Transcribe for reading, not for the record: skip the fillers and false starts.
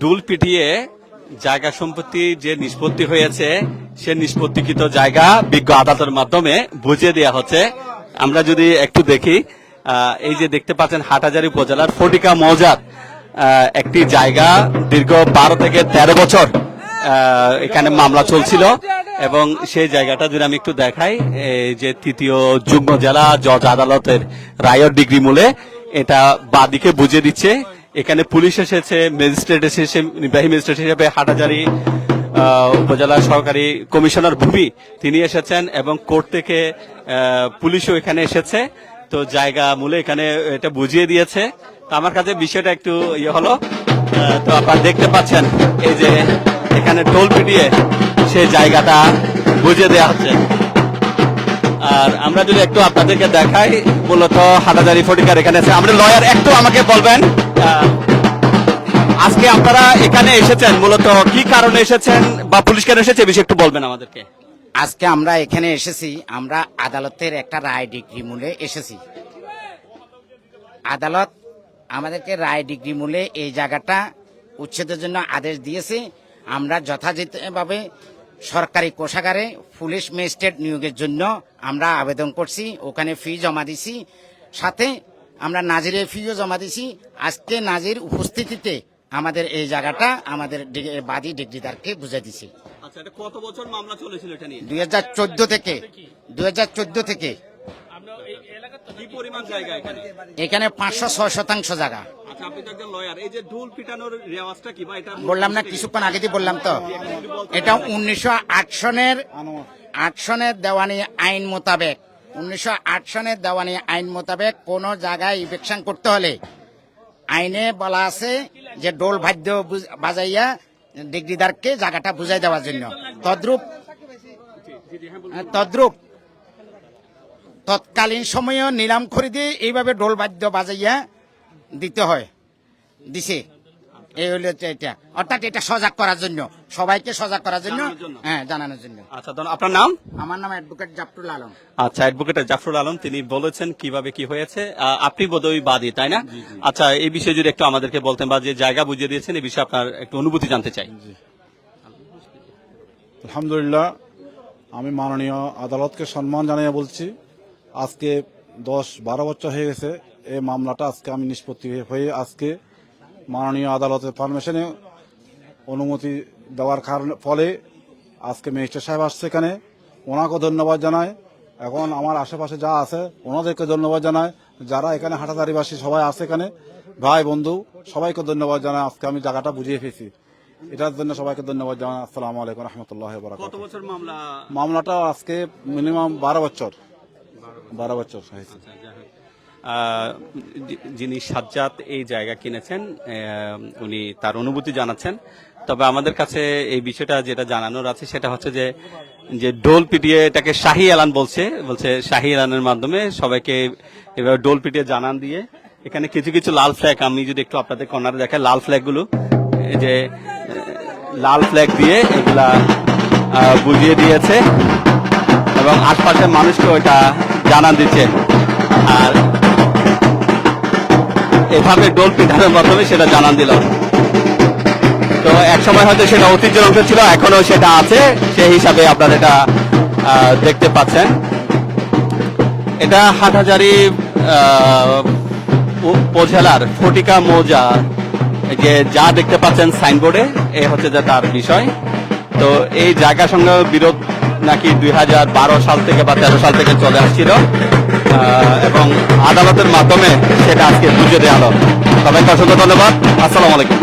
ডুল পিটিয়ে জায়গা সম্পত্তি যে নিষ্পত্তি হয়েছে সে নিষ্পত্তিকৃত জায়গা বিজ্ঞ আদালতের মাধ্যমে বুঝিয়ে দেওয়া হচ্ছে। আমরা যদি একটু দেখি, এই যে দেখতে পাচ্ছেন হাটহাজারী উপজেলার ফটিকা মৌজার একটি জায়গা দীর্ঘ 12 থেকে 13 বছর এখানে মামলা চলছিল এবং সেই জায়গাটা যদি আমি একটু দেখাই, এই যে তৃতীয় যুগ্ম জেলা জজ আদালতের রায়ের ডিগ্রি মূলে এটা বাদীকে বুঝিয়ে দিচ্ছে। এখানে পুলিশ এসেছে, ম্যাজিস্ট্রেট এসেছে, নির্বাহী ম্যাজিস্ট্রেট হিসেবে হাটহাজারী উপজেলা সহকারী কমিশনার ভূমি তিনি এসেছেন এবং কোর্ট থেকে পুলিশও এখানে এসেছে। তো জায়গা মূলে এখানে এটা বুঝিয়ে দিয়েছে। তো আমার কাছে বিষয়টা একটু ইয়ে হলো। তো আপনারা দেখতে পাচ্ছেন এই যে এখানে টোল পিটিয়ে সেই জায়গাটা বুঝিয়ে দেওয়া হচ্ছে। আর আমরা যদি একটু আপনাদেরকে দেখাই, মূলত হাটহাজারী ফটিকার এখানে আছে। আমরা লয়ার একটু আমাকে বলবেন, আজকে আপনারা এখানে এসেছেন মূলত কি কারণে এসেছেন বা পুলিশ কেন এসেছে, বিষয় একটু বলবেন আমাদেরকে। আজকে আমরা এখানে এসেছি, আমরা আদালতের একটা রায় ডিগ্রি মূলে এসেছি। আদালত আমাদেরকে রায় ডিগ্রি মূলে এই জায়গাটা উচ্ছেদের জন্য আদেশ দিয়েছে। আমরা যথাযথভাবে সরকারি কোষাগারে পুলিশ ম্যাজিস্ট্রেট নিয়োগের জন্য আমরা আবেদন করছি, ওখানে ফি জমা দিছি, সাথে আমরা নাজিরের ফিও জমা দিছি। আজকে নাজির উপস্থিতিতে আমাদের এই জায়গাটা আমাদের বাদী ডিগ্রিদারকে বুঝে দিছি। আচ্ছা, এটা কত বছর মামলা চলেছিল এটা নিয়ে? 2014 থেকে কি পরিমাণ জায়গা এখানে? এখানে 500-6 শতাংশ জায়গা। আচ্ছা, আপনি তো একজন লয়ার, এই যে ঢোল পিটানোর রেওয়াজটা কি বা এটা বললাম না কিছুক্ষণ আগে দিয়ে বললাম তো, এটা 1908 সনের দেওয়ানি আইন মোতাবেক 1908 সনের দেওয়ানি আইন মোতাবেক কোন জায়গায় ইভেকশন করতে হলে আইনে বলা আছে যে ডোল বাদ্য বাজাইয়া ডিগ্রিদারকে জায়গাটা বুঝাই দেওয়ার জন্য। তদ্রূপ তৎকালীন সময়ে নিলাম খরিদে এইভাবে ডোল বাদ্য বাজাইয়া দিতে হয়, দিছে। এই হলো এটা, অর্থাৎ এটা সজাগ করার জন্য, সবাইকে সজাগ করার জন্য, হ্যাঁ, জানানোর জন্য। আচ্ছা, আপনার নাম? আমার নাম অ্যাডভোকেট জাফরুল আলম। আচ্ছা, অ্যাডভোকেট জাফরুল আলম, তিনি বলেছেন কিভাবে কি হয়েছে। আপনি বোধহয় বাদী, তাই না? আচ্ছা, এই বিষয়ে যদি একটু আমাদেরকে বলতেন বা যে জায়গা বুঝিয়ে দিয়েছেন এই বিষয়ে আপনার একটু অনুভূতি জানতে চাই। আলহামদুলিল্লাহ, আমি মাননীয় আদালতকে সম্মান জানিয়ে বলছি, আজকে 10-12 বছর হয়ে গেছে এই মামলাটা আজকে আমি নিষ্পত্তি হয়ে আজকে মাননীয় আদালতের পারমিশনে অনুমতি দেওয়ার ফলে আজকে ম্যাজিস্ট্রেট সাহেব আসছে এখানে, ওনাকেও ধন্যবাদ জানায়। এখন আমার আশেপাশে যা আছে ওনাদেরকে ধন্যবাদ জানায়, যারা এখানে হাটহাজারীবাসী সবাই আছে এখানে, ভাই বন্ধু সবাইকে ধন্যবাদ জানায়। আজকে আমি জায়গাটা বুঝিয়ে ফেছি, এটার জন্য সবাইকে ধন্যবাদ জানাই। আসসালামু আলাইকুম রহমতুল্লাহ ওয়া বারাকাতুহু। কত বছর মামলা? মামলাটা আজকে মিনিমাম 12 বছর হয়েছে। যিনি সাজ্জাদ এই জায়গা কিনেছেন উনি তার অনুভূতি জানাচ্ছেন। তবে আমাদের কাছে এই বিষয়টা যেটা জানানোর আছে সেটা হচ্ছে যে ডোল পিটিয়ে এটাকে শাহী এলান বলছে শাহী এলানের মাধ্যমে সবাইকে এভাবে ডোল পিটিয়ে জানান দিয়ে এখানে কিছু কিছু লাল ফ্ল্যাগ, আমি যদি একটু আপনাদের কর্নারে দেখাই, লাল ফ্ল্যাগ গুলো, যে লাল ফ্ল্যাগ দিয়ে এগুলা বুঝিয়ে দিয়েছে এবং আশপাশের মানুষকে ওইটা জানান দিচ্ছে। আর এভাবে ডোল পিটানোর মাধ্যমে সেটা জানান দিল। তো এক সময় হয়তো সেটা ঐতিহ্যের অংশ ছিল, এখনো সেটা আছে, সেই হিসাবে আপনারা এটা দেখতে পাচ্ছেন। এটা হাটহাজারী উপজেলার ফটিকা মৌজা, যে যা দেখতে পাচ্ছেন সাইনবোর্ডে, এ হচ্ছে যে তার বিষয়। তো এই জায়গার সঙ্গে বিরোধ নাকি 2012 সাল থেকে বা 13 সাল থেকে চলে আসছিল এবং আদালতের মাধ্যমে সেটা আজকে বুঝিয়ে দেওয়া হলো। সবাইকে অসংখ্য ধন্যবাদ। আসসালামু আলাইকুম।